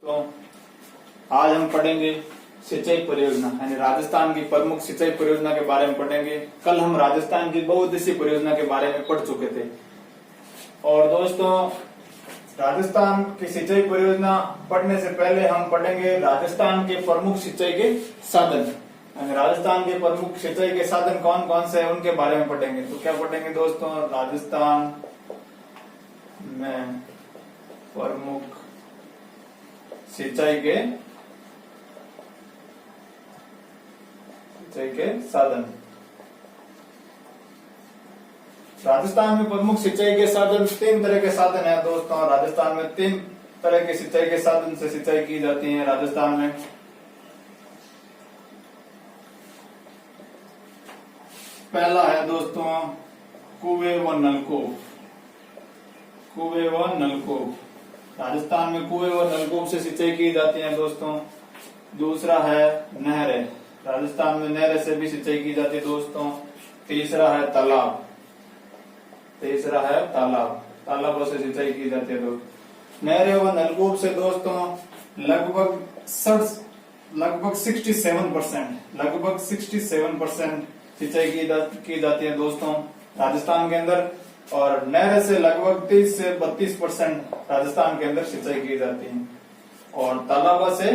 तो आज हम पढ़ेंगे सिंचाई परियोजना यानी राजस्थान की प्रमुख सिंचाई परियोजना के बारे में पढ़ेंगे। कल हम राजस्थान की बहुउद्देशीय परियोजना के बारे में पढ़ चुके थे। और दोस्तों, राजस्थान की सिंचाई परियोजना पढ़ने से पहले हम पढ़ेंगे राजस्थान के प्रमुख सिंचाई के साधन। यानी राजस्थान के प्रमुख सिंचाई के साधन कौन कौन से हैं उनके बारे में पढ़ेंगे। तो क्या पढ़ेंगे दोस्तों? राजस्थान में प्रमुख सिंचाई के साधन। राजस्थान में प्रमुख सिंचाई के साधन तीन तरह के साधन है दोस्तों। राजस्थान में तीन तरह के सिंचाई के साधन से सिंचाई की जाती है राजस्थान में। पहला है दोस्तों कुएं व नलकूप। कुएं व नलकूप, राजस्थान में कुएं व नलकूप से सिंचाई की जाती है दोस्तों। दूसरा है नहरें, राजस्थान में नहरें से भी सिंचाई की जाती है दोस्तों। तीसरा है तालाब, तालाबों से सिंचाई की जाती है दोस्तों। नहरें व नलकूप से दोस्तों लगभग 67% सिंचाई की जाती है दोस्तों राजस्थान के अंदर। और नहर से लगभग 30 से 32% राजस्थान के अंदर सिंचाई की जाती है। और तालाबों से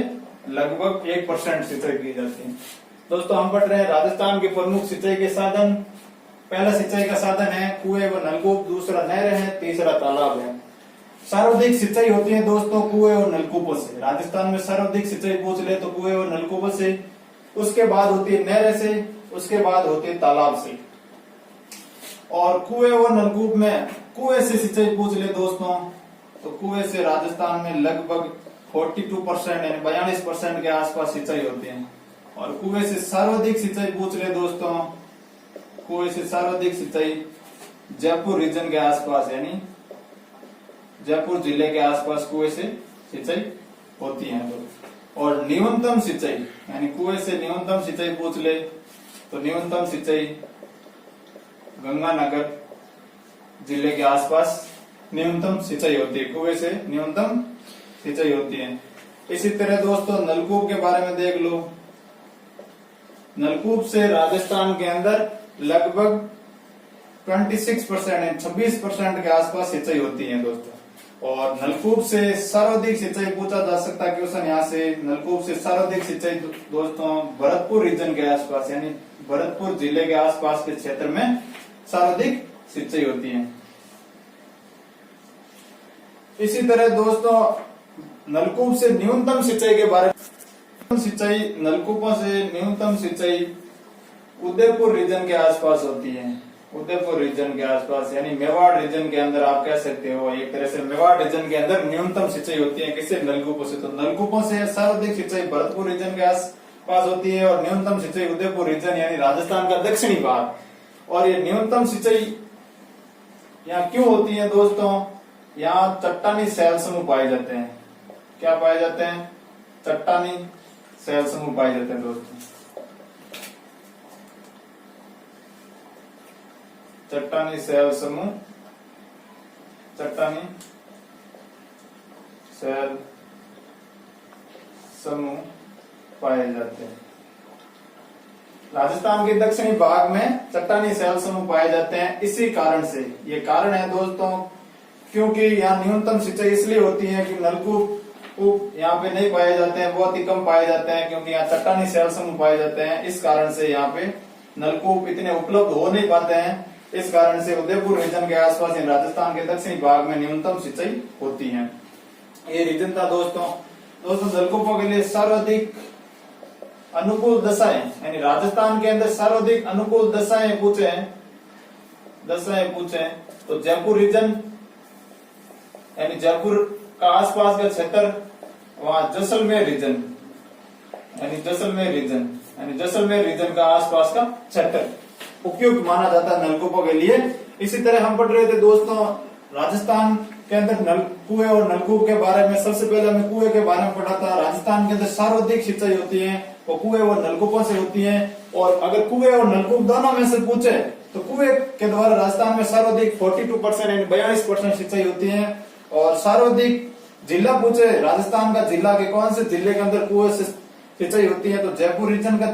लगभग 1% सिंचाई की जाती है। दोस्तों, हम पढ़ रहे हैं राजस्थान के प्रमुख सिंचाई के साधन। पहला सिंचाई का साधन है कुएं व नलकूप, दूसरा नहर है, तीसरा तालाब है। सर्वाधिक सिंचाई होती है दोस्तों कुएं और नलकूपों से। राजस्थान में सर्वाधिक सिंचाई पूछ ले तो कुएं और नलकूपों से, उसके बाद होती है नहर से, उसके बाद होती है तालाब से। और कुएं और नलकूप में कुएं से सिंचाई पूछ ले दोस्तों तो कुएं से राजस्थान में लगभग 42% यानी 42% के आसपास सिंचाई होती है। और कुएं से सर्वाधिक सिंचाई पूछ ले दोस्तों, कुएं से सर्वाधिक सिंचाई जयपुर रीजन के आसपास यानी जयपुर जिले के आसपास कुएं से सिंचाई होती है। और न्यूनतम सिंचाई यानी कुएं से न्यूनतम सिंचाई पूछ ले तो न्यूनतम सिंचाई गंगानगर जिले के आसपास न्यूनतम सिंचाई होती है। कुएं से न्यूनतम सिंचाई होती है। इसी तरह दोस्तों नलकूप के बारे में देख लो। नलकूप से राजस्थान के अंदर लगभग 26% के आसपास सिंचाई होती है दोस्तों। और नलकूप से सर्वाधिक सिंचाई पूछा जा सकता है क्वेश्चन यहाँ से। नलकूप से सर्वाधिक सिंचाई दोस्तों भरतपुर रीजन के आसपास यानी भरतपुर जिले के आसपास के क्षेत्र में सर्वाधिक सिंचाई होती है। इसी तरह दोस्तों नलकूप से न्यूनतम सिंचाई के बारे में, सिंचाई नलकूपों से न्यूनतम सिंचाई उदयपुर रीजन के आसपास होती है। उदयपुर रीजन के आसपास यानी मेवाड़ रीजन के अंदर आप कह सकते हो। एक तरह से मेवाड़ रीजन के अंदर न्यूनतम सिंचाई होती है। किससे? नलकूपों से। तो नलकूपों से सर्वाधिक सिंचाई भरतपुर रीजन के आसपास होती है और न्यूनतम सिंचाई उदयपुर रीजन यानी राजस्थान का दक्षिणी भाग। और ये न्यूनतम सिंचाई यहाँ क्यों होती है दोस्तों? यहाँ चट्टानी शैल समूह पाए जाते हैं। क्या पाए जाते हैं? चट्टानी शैल समूह पाए जाते हैं दोस्तों। चट्टानी शैल समूह, चट्टानी शैल समूह पाए जाते हैं। राजस्थान के दक्षिणी भाग में चट्टानी शैल समूह पाए जाते हैं। इसी कारण से, ये कारण है दोस्तों क्योंकि यहाँ न्यूनतम सिंचाई इसलिए होती है कि नलकूप यहाँ पे नहीं पाए जाते हैं, बहुत ही कम पाए जाते हैं क्योंकि यहाँ चट्टानी शैल समूह पाए जाते हैं। इस कारण से यहाँ पे नलकूप इतने उपलब्ध हो नहीं पाते हैं। इस कारण से उदयपुर रीजन के आसपास राजस्थान के दक्षिणी भाग में न्यूनतम सिंचाई होती है। ये रीजन था दोस्तों। नलकूपों के लिए सर्वाधिक अनुकूल दशाएं यानी राजस्थान के अंदर सर्वाधिक अनुकूल दशाएं पूछे तो जयपुर रीजन यानी जयपुर का आसपास का क्षेत्र, वहां जैसलमेर रीजन यानी जैसलमेर रीजन का आसपास का क्षेत्र उपयुक्त माना जाता है नलकूपों के लिए। इसी तरह हम पढ़ रहे थे दोस्तों राजस्थान के अंदर कुएं और नलकूप के बारे में। सबसे पहले हमें कुएं के बारे में पढ़ा था। राजस्थान के अंदर सर्वाधिक सिंचाई होती है वो कुएं और नलकूपों से होती है। और अगर कुएं और नलकूप दोनों में से पूछे तो कुएं के द्वारा राजस्थान में सर्वाधिक 42% यानी 42% सिंचाई होती है। और सर्वाधिक जिला पूछे राजस्थान का जिला के कौन से जिले के अंदर कुएं से सिंचाई होती है, तो जयपुर रीजन का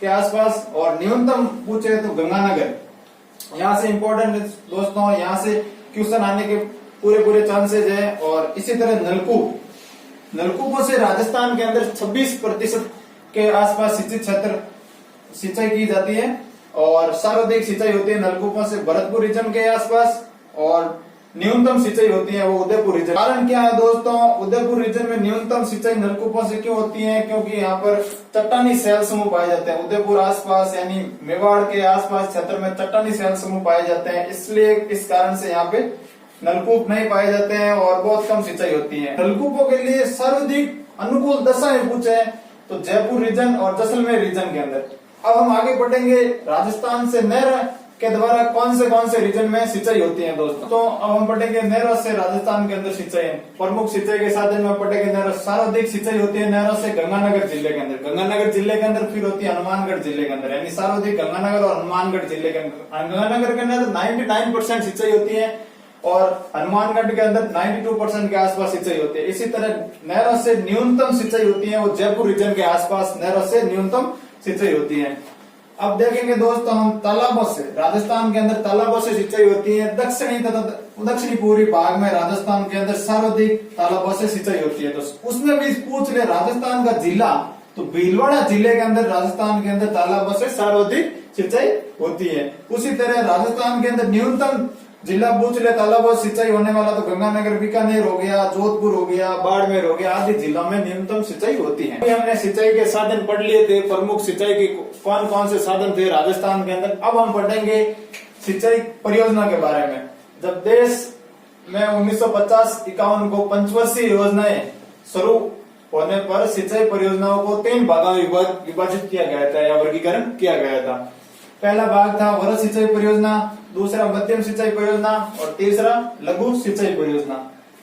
के आसपास। और न्यूनतम पूछे तो गंगानगर। यहाँ से इंपॉर्टेंट दोस्तों, यहाँ से क्वेश्चन आने के पूरे चांसेज है। और इसी तरह नलकूपों से राजस्थान के अंदर 26% के आसपास सिंचित क्षेत्र सिंचाई की जाती है। और सर्वाधिक सिंचाई होती है नलकूपों से भरतपुर रीजन के आसपास, और न्यूनतम सिंचाई होती है वो उदयपुर रीजन। कारण क्या है दोस्तों, उदयपुर रीजन में न्यूनतम सिंचाई नलकूपों से क्यों होती है? क्योंकि यहाँ पर चट्टानी शैल समूह पाए जाते हैं। उदयपुर आसपास यानी मेवाड़ के आसपास क्षेत्र में चट्टानी शैल समूह पाए जाते हैं, इसलिए इस कारण से यहाँ पे नलकूप नहीं पाए जाते हैं और बहुत कम सिंचाई होती है। नलकूपों के लिए सर्वाधिक अनुकूल दशाएं पूछे तो जयपुर रीजन और जैसलमेर रीजन के अंदर। अब हम आगे बढ़ेंगे, राजस्थान से नहर के द्वारा कौन से रीजन में सिंचाई होती है दोस्तों। तो अब हम पढ़ेंगे नहरों से राजस्थान के अंदर सिंचाई। प्रमुख सिंचाई के साधन में पढ़ेंगे नहरों। सर्वाधिक सिंचाई होती है नहरों से गंगानगर जिले के अंदर। गंगानगर जिले के अंदर फिर होती है हनुमानगढ़ जिले के अंदर, यानी सर्वाधिक गंगानगर और हनुमानगढ़ जिले के अंदर। गंगानगर के अंदर 99% सिंचाई होती है और हनुमानगढ़ के अंदर 92% के आसपास सिंचाई होती है। इसी तरह नहरों से न्यूनतम सिंचाई होती है वो जयपुर रीजन के आसपास नहरों से न्यूनतम सिंचाई होती है। अब देखेंगे दोस्तों हम तालाबों से। राजस्थान के अंदर तालाबों से सिंचाई होती है। दक्षिणी तथा दक्षिणी पूर्वी भाग में राजस्थान के अंदर सर्वाधिक तालाबों से सिंचाई होती है। तो उसमें भी पूछ ले राजस्थान का जिला, तो भीलवाड़ा जिले के अंदर राजस्थान के अंदर तालाबों से सर्वाधिक सिंचाई होती है। उसी तरह राजस्थान के अंदर न्यूनतम जिला पूछ ले तालाबों से सिंचाई होने वाला, तो गंगानगर, बीकानेर हो गया, जोधपुर हो गया, बाड़मेर हो गया, आदि जिलों में न्यूनतम सिंचाई होती है। हमने सिंचाई के साधन पढ़ लिए थे, प्रमुख सिंचाई के कौन से साधन थे राजस्थान के अंदर। अब हम पढ़ेंगे सिंचाई परियोजना के बारे में। जब देश में 1950-51 को पंचवर्षीय योजनाएं शुरू होने पर सिंचाई परियोजनाओं को 3 भागों में विभाजित किया गया था या वर्गीकरण किया गया था। पहला भाग था वृहद सिंचाई परियोजना, दूसरा मध्यम सिंचाई परियोजना और तीसरा लघु सिंचाई परियोजना।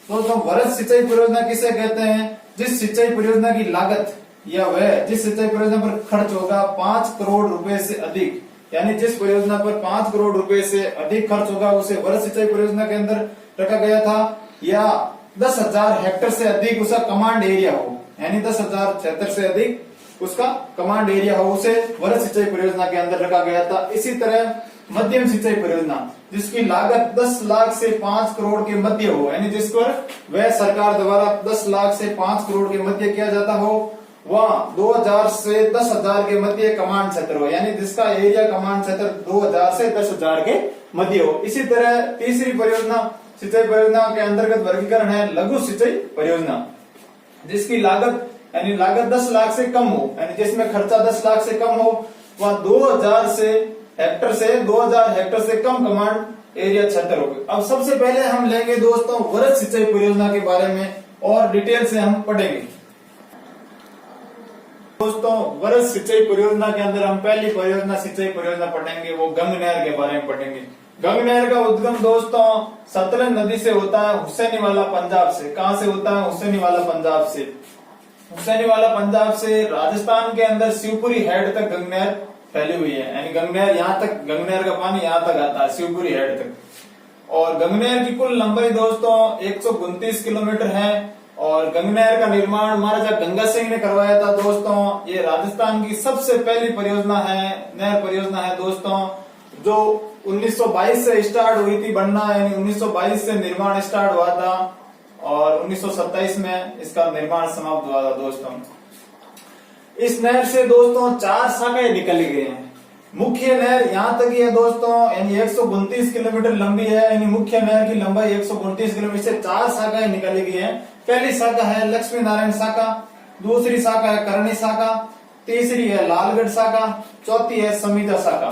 दोस्तों वृहद सिंचाई परियोजना किसे कहते हैं? जिस सिंचाई परियोजना की लागत या वह जिस सिंचाई परियोजना पर खर्च होगा 5 करोड़ रुपए से अधिक, यानी जिस परियोजना पर 5 करोड़ रुपए से अधिक खर्च होगा उसे वृहद सिंचाई परियोजना के अंदर रखा गया था। या 10,000 हेक्टेयर से अधिक उसका कमांड एरिया हो, यानी 10,000 क्षेत्र से अधिक उसका कमांड एरिया हो, उसे वृहद सिंचाई परियोजना के अंदर रखा गया था। इसी तरह मध्यम सिंचाई परियोजना जिसकी लागत 10 लाख से 5 करोड़ के मध्य हो, यानी जिस पर वह सरकार द्वारा 10 लाख से 5 करोड़ के मध्य किया जाता हो, वह 2000 से 10,000 के मध्य कमांड क्षेत्र हो, यानी जिसका एरिया कमांड क्षेत्र 2000 से 10,000 के मध्य हो। इसी तरह तीसरी परियोजना सिंचाई परियोजना के अंतर्गत वर्गीकरण है लघु सिंचाई परियोजना, जिसकी लागत यानी लागत 10 लाख से कम हो, यानी जिसमें खर्चा 10 लाख से कम हो, वह 2000 हेक्टेयर से कम कमांड एरिया क्षेत्र होगा। अब सबसे पहले हम लेंगे दोस्तों वृहद सिंचाई परियोजना के बारे में और डिटेल से हम पढ़ेंगे। दोस्तों वृहद सिंचाई परियोजना के अंदर हम पहली परियोजना सिंचाई परियोजना पढ़ेंगे, वो गंग नहर के बारे में पढ़ेंगे। गंग नहर का उद्गम दोस्तों सतलज नदी से होता है, हुसैनीवाला पंजाब से। कहां से होता है? हुसैनीवाला पंजाब से। हुसैनीवाला पंजाब से राजस्थान के अंदर शिवपुरी हेड तक गंग नहर फैली हुई है, यानी गंग नहर यहाँ तक, गंग नहर का पानी यहाँ तक आता है शिवपुरी हेड तक। और गंग नहर की कुल लंबाई दोस्तों 129 किलोमीटर है। और गंग नहर का निर्माण महाराजा गंगा सिंह ने करवाया था दोस्तों। ये राजस्थान की सबसे पहली परियोजना है, नहर परियोजना है दोस्तों, जो 1922 से स्टार्ट हुई थी बनना, यानी 1922 से निर्माण स्टार्ट हुआ था और 1927 में इसका निर्माण समाप्त हुआ था दोस्तों। इस नहर से दोस्तों 4 शाखाएं निकली गई हैं। मुख्य नहर यहाँ तक ही है दोस्तों, यानी 129 किलोमीटर लंबी है, यानी मुख्य नहर की लंबाई 129 किलोमीटर से 4 शाखाएं निकाली गई हैं। पहली शाखा है लक्ष्मी नारायण शाखा, दूसरी शाखा है करणी शाखा, तीसरी है लालगढ़ शाखा, चौथी है समीता शाखा।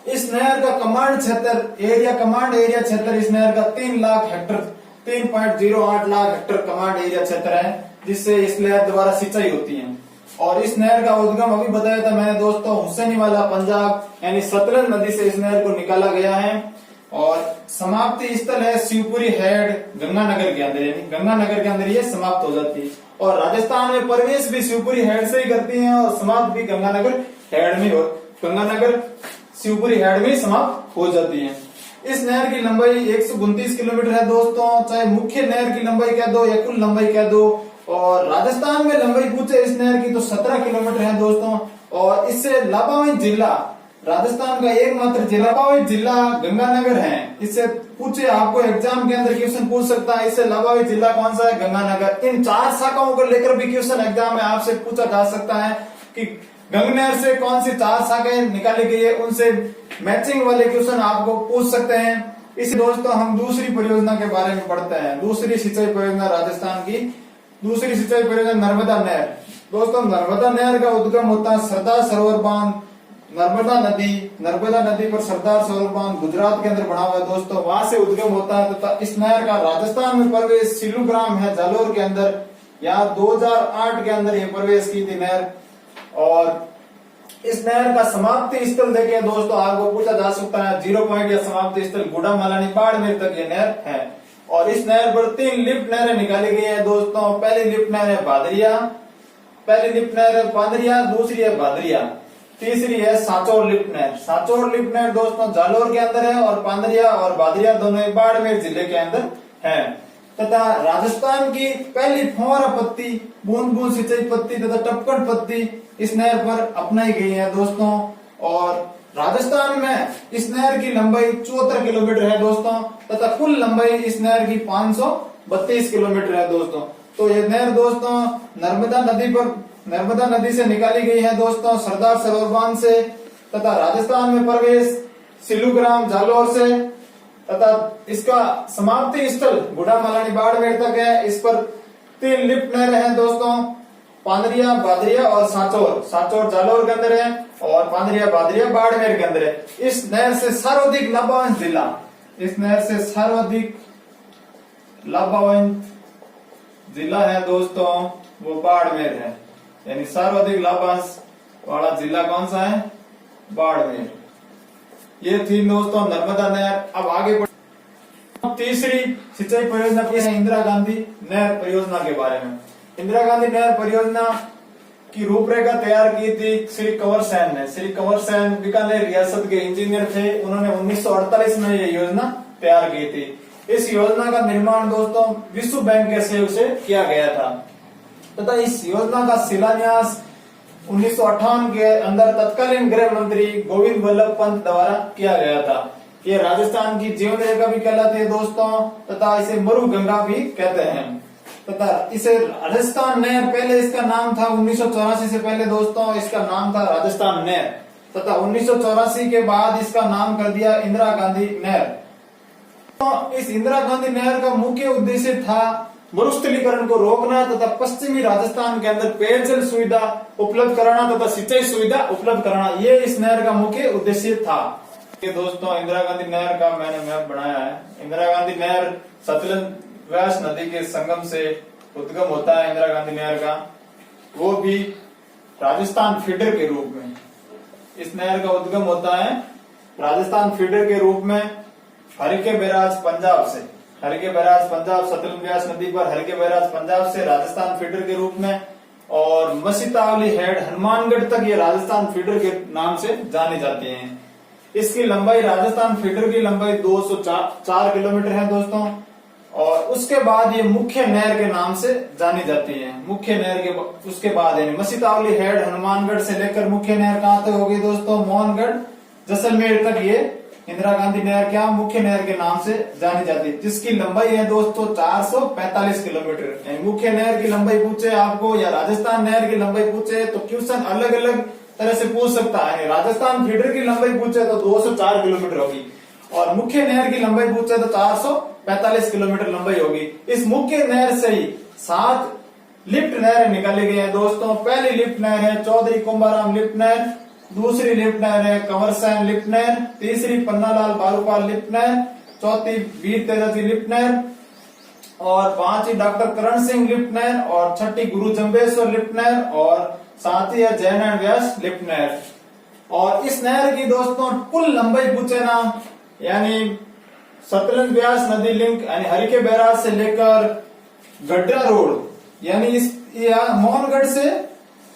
इस नहर का कमांड एरिया क्षेत्र इस नहर का 3 lakh hectare 3.08 lakh hectare command area क्षेत्र है, जिससे इस नहर द्वारा सिंचाई होती है। और इस नहर का उद्गम अभी बताया था मैंने दोस्तों हुसैनीवाला पंजाब, यानी सतलज नदी से इस नहर को निकाला गया है। और समाप्ति स्थल है शिवपुरी हेड गंगानगर के अंदर, यानी गंगानगर के अंदर ये समाप्त हो जाती है। और राजस्थान में प्रवेश भी शिवपुरी हेड से ही करती है और समाप्त भी गंगानगर हेड में हो, गंगानगर शिवपुरी हेड में समाप्त हो जाती है। इस नहर की लंबाई 129 किलोमीटर है दोस्तों, चाहे मुख्य नहर की लंबाई कह दो या कुल लंबाई कह दो। और राजस्थान में लंबाई पूछे इस नहर की तो 17 किलोमीटर है दोस्तों। और इससे लाभावित जिला, राजस्थान का एकमात्र जिला लाभावित जिला गंगानगर है। इससे पूछे आपको एग्जाम के अंदर क्वेश्चन पूछ सकता है, इससे लाभावित जिला कौन सा है, गंगानगर। इन 4 शाखाओं को लेकर भी क्वेश्चन एग्जाम में आपसे पूछा जा सकता है कि गंगनहर से कौन सी 4 शाखाएं निकाली गई है, उनसे मैचिंग वाले क्वेश्चन आपको पूछ सकते हैं। इसी दोस्तों हम दूसरी परियोजना के बारे में पढ़ते हैं। दूसरी सिंचाई परियोजना राजस्थान की, दूसरी सिंचाई परियोजना नर्मदा नहर। दोस्तों नर्मदा नहर का उद्गम होता है सरदार सरोवर बांध, नर्मदा नदी पर सरदार सरोवर बांध गुजरात के अंदर बना हुआ है दोस्तों, वहां से उद्गम होता है। तथा इस नहर का राजस्थान में प्रवेश सिलूग्राम है जालोर के अंदर, यहाँ 2008 के अंदर ये प्रवेश की थी नहर। और इस नहर का समाप्ति स्थल देखिए दोस्तों, आपको पूछा जा सकता है 0 पॉइंट या समाप्ति स्थल गुड़ा मलानी बाड़मेर तक ये नहर है। और इस नहर पर 3 लिफ्ट नहरें निकाली गई है दोस्तों। पहली लिफ्ट नहर है बादरिया, पहली लिफ्ट नहर है पांदरिया, दूसरी है बादरिया, तीसरी है सांचौर लिफ्ट नहर। सांचौर लिफ्ट नहर दोस्तों जालोर के अंदर है और पांदरिया और बादरिया दोनों बाड़मेर जिले के अंदर है। तथा राजस्थान की पहली फुहारा पत्ती, बूंद बूंद सिंचाई पत्ती तथा टपकन पत्ती इस नहर पर अपनाई गई है दोस्तों। और राजस्थान में इस नहर की लंबाई 74 किलोमीटर है दोस्तों, तथा कुल लंबाई इस नहर की 532 किलोमीटर है दोस्तों। तो ये नहर दोस्तों नर्मदा नदी से निकाली गई है दोस्तों, सरदार सरोवर बांध से। तथा राजस्थान में प्रवेश सिलूग्राम जालोर से, तथा इसका समाप्ति स्थल गुड़ा मलानी बाड़मेर तक है। इस पर 3 लिफ्ट नहर है दोस्तों, पांदरिया, बादरिया और सांचौर जालोर के अंदर है और पांदरिया बादरिया बाड़मेर के अंदर है। इस नहर से सर्वाधिक लाभांश जिला, इस नहर से सर्वाधिक लाभांश जिला है दोस्तों वो बाड़मेर है, यानी सर्वाधिक लाभांश वाला जिला कौन सा है, बाड़मेर। ये थी दोस्तों नर्मदा नहर। अब आगे तीसरी सिंचाई परियोजना की है इंदिरा गांधी नहर परियोजना के बारे में। इंदिरा गांधी नहर परियोजना की रूपरेखा तैयार की थी श्री कंवर सेन ने। श्री कंवर सेन बीकानेर रियासत के इंजीनियर थे, उन्होंने 1948 में ये योजना तैयार की थी। इस योजना का निर्माण दोस्तों विश्व बैंक के सहयोग से किया गया था तथा इस योजना का शिलान्यास 1958 के अंदर तत्कालीन गृह मंत्री गोविंद वल्लभ पंत द्वारा किया गया था। ये राजस्थान की जीवन रेखा भी कहलाती है दोस्तों, तथा इसे मरु गंगा भी कहते हैं। तथा इसे राजस्थान नहर, पहले इसका नाम था 1984 से पहले दोस्तों इसका नाम था राजस्थान नहर, तथा 1984 के बाद इसका नाम कर दिया इंदिरा गांधी नहर। तो इस इंदिरा गांधी नहर का मुख्य उद्देश्य था मरुस्थलीकरण को रोकना तथा पश्चिमी राजस्थान के अंदर पेयजल सुविधा उपलब्ध कराना तथा सिंचाई सुविधा उपलब्ध कराना, ये इस नहर का मुख्य उद्देश्य था। ये दोस्तों इंदिरा गांधी नहर का मैंने मैप बनाया है। इंदिरा गांधी नहर सतलज व्यास नदी के संगम से उद्गम होता है। इंदिरा गांधी नहर का वो भी राजस्थान फीडर के रूप में, इस नहर का उद्गम होता है राजस्थान फीडर के रूप में हरिके बैराज पंजाब से, हरिके बैराज पंजाब, सतलज व्यास नदी पर हरिके बैराज पंजाब से राजस्थान फीडर के रूप में, और मसीतावली हेड हनुमानगढ़ तक ये राजस्थान फीडर के नाम से जानी जाती हैं। इसकी लंबाई, राजस्थान फीडर की लंबाई 204 किलोमीटर है दोस्तों। और उसके बाद ये मुख्य नहर के नाम से जानी जाती है। मुख्य नहर के उसके बाद यानी मसीतावली हेड हनुमानगढ़ से लेकर मुख्य नहर कहाँ तक होगी दोस्तों, मोहनगढ़ जैसलमेर तक ये इंदिरा गांधी नहर क्या मुख्य नहर के नाम से जानी जाती है, जिसकी लंबाई है दोस्तों 445 किलोमीटर। मुख्य नहर की लंबाई पूछे आपको या राजस्थान नहर की लंबाई पूछे तो क्वेश्चन अलग अलग तरह से पूछ सकता है। राजस्थान फीडर की लंबाई पूछे तो 204 किलोमीटर होगी और मुख्य नहर की लंबाई पूछे तो 445 किलोमीटर लंबाई होगी। इस मुख्य नहर से ही 7 लिफ्ट नहरें निकाली गई है दोस्तों। पहली लिफ्ट नहर है चौधरी कुंभाराम लिफ्ट नहर, दूसरी लिफ्ट नहर है कंवर सेन लिफ्ट नहर, तीसरी पन्नालाल बारूपाल लिफ्ट नहर, चौथी वीर तेजाजी लिफ्ट नहर, और 5वीं डॉक्टर करण सिंह लिफ्ट नहर, और 6ठी गुरु जम्बेश्वर लिफ्ट नहर, और 7वीं है जयनारायण व्यास लिफ्ट नहर। और इस नहर की दोस्तों कुल लंबाई पूछे ना, यानी सतलज व्यास नदी लिंक यानी हरिके बैराज से लेकर गड्ढा रोड, यानी इस मोहनगढ़ से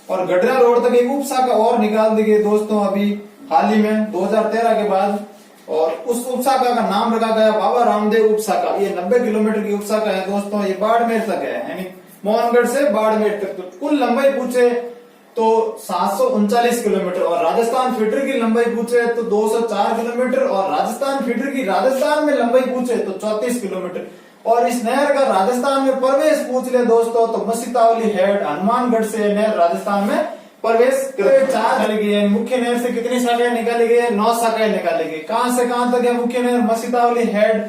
और गड्ढा रोड तक एक उप शाखा और निकाल दी गई दोस्तों अभी हाल ही में 2013 के बाद। और उस उपशाखा का नाम रखा गया बाबा रामदेव उपशाखा। ये 90 किलोमीटर की उपशाखा है दोस्तों, ये बाड़मेर तक है, यानी मोहनगढ़ से बाड़मेर तक। तो कुल लंबाई पूछे तो 739 किलोमीटर, और राजस्थान फीडर की लंबाई पूछे तो 204 किलोमीटर, और राजस्थान फीडर की राजस्थान में लंबाई पूछे तो 34 किलोमीटर। और इस नहर का राजस्थान में प्रवेश पूछ ले दोस्तों तो मसीतावली हेड हनुमानगढ़ से नहर राजस्थान में प्रवेश करे। 4 निकाली गई है। मुख्य नहर से कितनी शाखाएं निकाली गई है? 9 शाखाएं निकाली गई। कहां से कहां तक है मुख्य नहर? मसीतावली हेड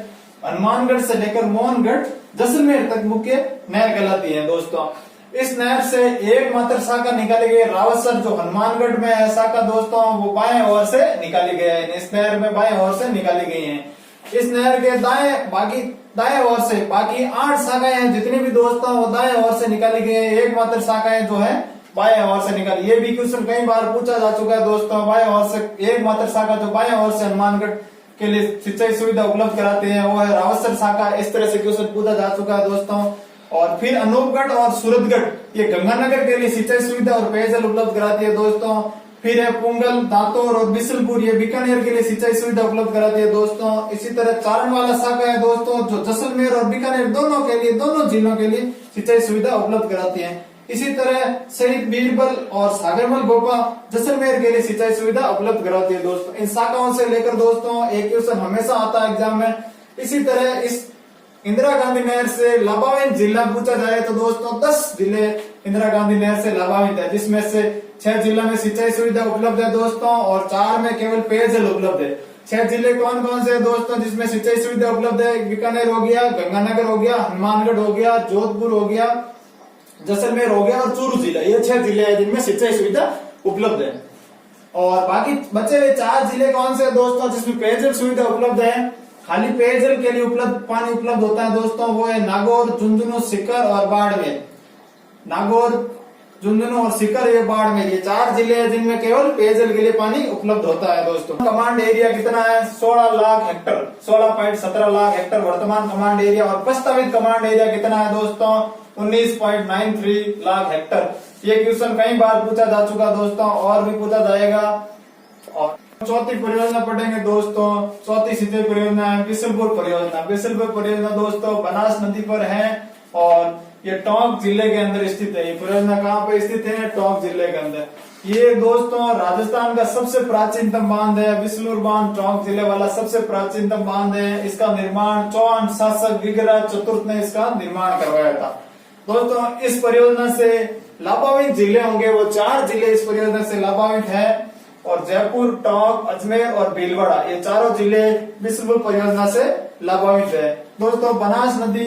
हनुमानगढ़ से लेकर मोहनगढ़ जैसलमेर तक मुख्य नहर कहलाती है दोस्तों। इस नहर से एकमात्र शाखा निकाली गई रावतसर, जो हनुमानगढ़ में है शाखा दोस्तों, वो बाएं ओर से निकाली गई है। इस नहर में बाएं ओर से निकाली गई है। इस नहर के दाएं ओर से बाकी 8 शाखाएं हैं जितनी भी दोस्तों, वो दाएं ओर से निकाली गई है। एकमात्र शाखाएं जो है बाएं ओर से निकाली। ये भी क्वेश्चन कई बार पूछा जा चुका है दोस्तों। बाएं ओर से एकमात्र शाखा जो बाएं ओर से हनुमानगढ़ के लिए सिंचाई सुविधा उपलब्ध कराते हैं वो है रावतसर शाखा। इस तरह से क्वेश्चन पूछा जा चुका है दोस्तों। और फिर अनूपगढ़ और सूरतगढ़ ये गंगानगर के लिए सिंचाई सुविधा और पेयजल उपलब्ध कराती है दोस्तों। फिर है पुंगल, दातोर और बिसलपुर, ये बीकानेर के लिए सिंचाई सुविधा उपलब्ध कराती है दोस्तों। इसी तरह चारणवाला शाखा है दोस्तों, जो जैसलमेर और बीकानेर दोनों के लिए, दोनों जिलों के लिए सिंचाई सुविधा उपलब्ध कराती है। इसी तरह शहीद बीरबल और सागरमल गोपा जैसलमेर के लिए सिंचाई सुविधा उपलब्ध कराती है दोस्तों। इन शाखाओं से लेकर दोस्तों एक क्वेश्चन हमेशा आता है एग्जाम में। इसी तरह इस इंदिरा गांधी नहर से लाभान्वित जिला पूछा जाए तो दोस्तों 10 जिले इंदिरा गांधी नहर से लाभान्वित है, जिसमें से 6 जिलों में सिंचाई सुविधा उपलब्ध है दोस्तों, और 4 में केवल पेयजल उपलब्ध है। 6 जिले कौन कौन से है दोस्तों जिसमें सिंचाई सुविधा उपलब्ध है? बीकानेर हो गया, गंगानगर हो गया, हनुमानगढ़ हो गया, जोधपुर हो गया, जैसलमेर हो गया और चूरू जिला। ये 6 जिले हैं जिनमें सिंचाई सुविधा उपलब्ध है। और बाकी बचे हुए 4 जिले कौन से दोस्तों जिसमें पेयजल सुविधा उपलब्ध है? खाली पेयजल के लिए उपलब्ध पानी उपलब्ध होता है दोस्तों, वो है नागौर, झुंझुनू, सीकर और बाड़मेर। नागौर, झुंझुनू और सीकर, ये बाड़मेर, ये 4 जिले हैं जिनमें केवल पेयजल के लिए पानी उपलब्ध होता है दोस्तों। कमांड एरिया कितना है? 16 लाख हेक्टर, 16.17 लाख हेक्टर वर्तमान कमांड एरिया। और प्रस्तावित कमांड एरिया कितना है दोस्तों? 19.93 लाख हेक्टर। ये क्वेश्चन कई बार पूछा जा चुका दोस्तों, और भी पूछा जाएगा। और चौथी परियोजना पढ़ेंगे दोस्तों। चौथी सिंचाई परियोजना है बिसलपुर परियोजना। बिसलपुर परियोजना दोस्तों बनास नदी पर है और ये टोंक जिले के अंदर स्थित है। ये परियोजना कहाँ पे स्थित है? टोंक जिले के अंदर। ये दोस्तों राजस्थान का सबसे प्राचीनतम बांध है। बिसलपुर बांध टोंक जिले वाला सबसे प्राचीनतम बांध है। इसका निर्माण चौहान शासक विग्रह चतुर्थ ने इसका निर्माण करवाया था दोस्तों। इस परियोजना से लाभान्वित जिले होंगे वो 4 जिले इस परियोजना से लाभान्वित है, और जयपुर, टोंक, अजमेर और भीलवाड़ा, ये 4 जिले बिसलपुर परियोजना से लाभान्वित है दोस्तों। बनास नदी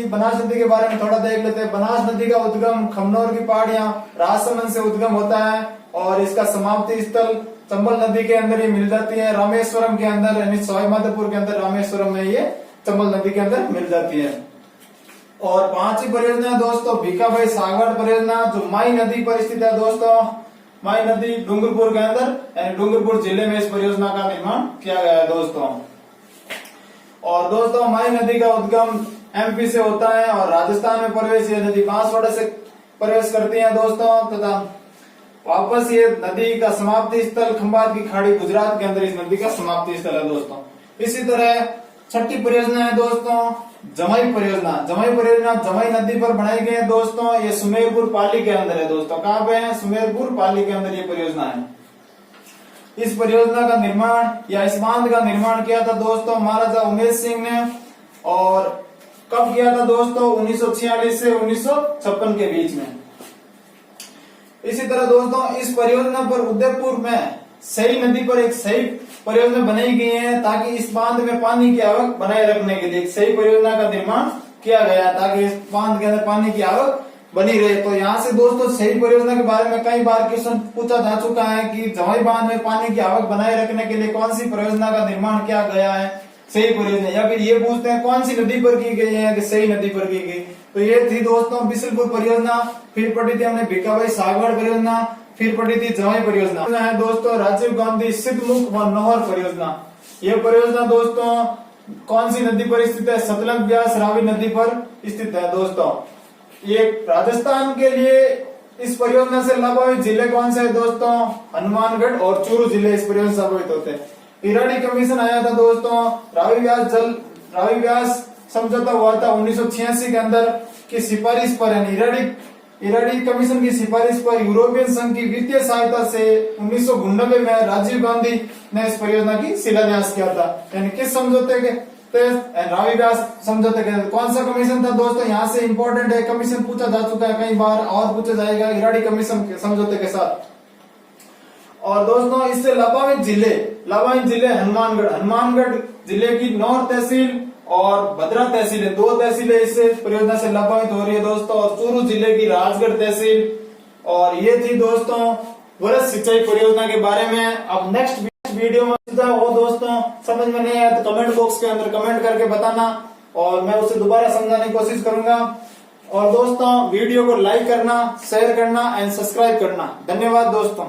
के बारे में थोड़ा देख लेते हैं। बनास नदी का उद्गम खमनोर की पहाड़ियां राजसमंद से उद्गम होता है, और इसका समाप्ति स्थल चंबल नदी के अंदर ही मिल जाती है, रामेश्वरम के अंदर, यानी सवाईमाधोपुर के अंदर रामेश्वरम में ये चंबल नदी के अंदर मिल जाती है। और 5वीं परियोजना दोस्तों भीखाभाई सागवाड़ परियोजना, जो माई नदी पर स्थित है दोस्तों। माई नदी डूंगरपुर के अंदर, यानी डूंगरपुर जिले में इस परियोजना का निर्माण किया गया है दोस्तों। और दोस्तों माई नदी का उद्गम एमपी से होता है, और राजस्थान में प्रवेश ये नदी बांसवाड़ा से प्रवेश करती है दोस्तों, तथा वापस ये नदी का समाप्ति स्थल खंभात की खाड़ी गुजरात के अंदर इस नदी का समाप्ति स्थल है दोस्तों। इसी तरह 6ठी परियोजना है दोस्तों जमाई परियोजना। जमाई परियोजना जमाई नदी पर बनाई गई है दोस्तों। ये सुमेरपुर पाली के अंदर है दोस्तों। कहाँ पे है? सुमेरपुर पाली के अंदर ये परियोजना है। इस परियोजना का निर्माण या इस बांध का निर्माण किया था दोस्तों महाराजा उमेश सिंह ने, और कब किया था दोस्तों? 1946 से 1956 के बीच में। इसी तरह दोस्तों इस परियोजना पर उदयपुर में सही नदी पर एक सही परियोजना बनाई गई है, ताकि इस बांध में पानी की आवक बनाए रखने के लिए एक सही परियोजना का निर्माण किया गया, ताकि इस बांध के अंदर पानी की आवक बनी रहे। तो यहाँ से दोस्तों सही परियोजना के बारे में कई बार क्वेश्चन पूछा जा चुका है कि जमाई बांध में पानी की आवक बनाए रखने के लिए कौन सी परियोजना का निर्माण किया गया है? सही परियोजना। या फिर ये पूछते हैं कौन सी नदी पर की गई है कि सही नदी पर की गई। तो ये थी दोस्तों बिसलपुर परियोजना। फिर पढ़ी थी हमने भीखाभाई सागवाड़ परियोजना, फिर पढ़ी थी जमाई परियोजना है दोस्तों राजीव गांधी सिद्धमुख व नौहर परियोजना। ये परियोजना दोस्तों कौन सी नदी पर स्थित है? सतलज ब्यास रावी नदी पर स्थित है दोस्तों। ये राजस्थान के लिए इस परियोजना से लाभान्वित जिले कौन से है दोस्तों? हनुमानगढ़ और चूरू जिले इस परियोजना से लाभान्वित होते हैं। इराडी कमीशन आया था दोस्तों, रावी व्यास समझौता हुआ था 1986 के अंदर की सिफारिश पर, यानी इराडी कमीशन की सिफारिश पर यूरोपियन संघ की वित्तीय सहायता से 1999 में राजीव गांधी ने इस परियोजना की शिलान्यास किया था। यानी किस समझौते के तहत? रावी व्यास समझौते के तहत। कौन सा कमीशन था दोस्तों? यहाँ से इंपॉर्टेंट है, कमीशन पूछा जा चुका है कई बार और पूछा जाएगा इराडी कमीशन के समझौते के साथ। और दोस्तों इससे लाभान्वित जिले हनुमानगढ़ जिले की 9 तहसील और भद्रा तहसील है, 2 तहसीलें इससे परियोजना से लाभान्वित हो रही है दोस्तों, और चूरू जिले की राजगढ़ तहसील। और ये थी दोस्तों वृहद सिंचाई परियोजना के बारे में। अब नेक्स्ट वीडियो में हो दोस्तों, समझ में नहीं आया तो कमेंट बॉक्स के अंदर कमेंट करके बताना और मैं उसे दोबारा समझाने की कोशिश करूंगा। और दोस्तों वीडियो को लाइक करना, शेयर करना एंड सब्सक्राइब करना। धन्यवाद दोस्तों।